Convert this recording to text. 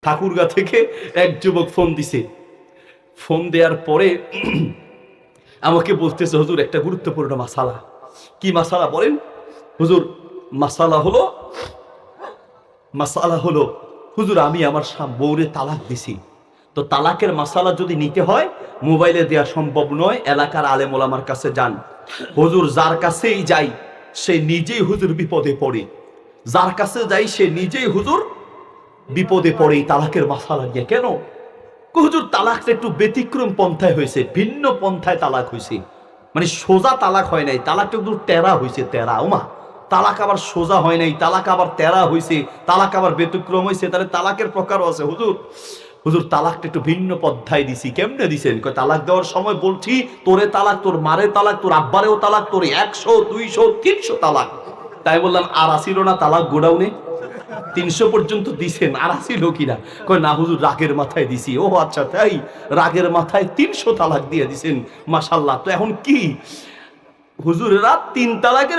ঠাকুরগাঁ থেকে এক যুবক ফোন দিছে। ফোন দেওয়ার পরে আমাকে বলতেছে, হুজুর একটা গুরুত্বপূর্ণ মাসালা। কি মাসালা বলেন? হুজুর মাসালা হলো হুজুর আমি আমার বউরে তালাক দিছি, তো তালাকের মাসালা যদি নিতে হয় মোবাইলে দেওয়া সম্ভব নয়, এলাকার আলেম ওলামার কাছে যান। হুজুর যার কাছেই যাই সে নিজেই হুজুর বিপদে পড়ে, যার কাছে যাই সে নিজেই হুজুর বিপদে পড়ে এই তালাকের মাসালা নিয়ে। কেন? হুজুর তালাকটা একটু ব্যতিক্রম পন্থায় হয়েছে, ভিন্ন পন্থায় তালাক হয়েছে, মানে সোজা তালাক হয় নাই, তালাকটা একটু টেরা হয়েছে, টেরা। ওমা, তালাক আবার সোজা হয় নাই, তালাক আবার টেরা হয়েছে, তালাক আবার ব্যতিক্রম হয়েছে, তাহলে তালাকের প্রকারও আছে। হুজুর তালাকটা একটু ভিন্ন পন্থায় দিছি। কেমনে দিছেন? কয় তালাক দেওয়ার সময় বলছি তোরে তালাক, তোর মারে তালাক, তোর আব্বারেও তালাক, তোর 100 200 300 তালাক। তাই বললাম আর আসিল না তালাক গোডাউনে? 300 পর্যন্ত দিছেন, আর আসিল কিনা? কয় না হুজুর রাগের মাথায় দিছি। ও আচ্ছা তাই, রাগের মাথায় 300 তালাক দিয়ে দিছেন, মাশাআল্লাহ। তো এখন কি হুজুরেরা 3 তালাকের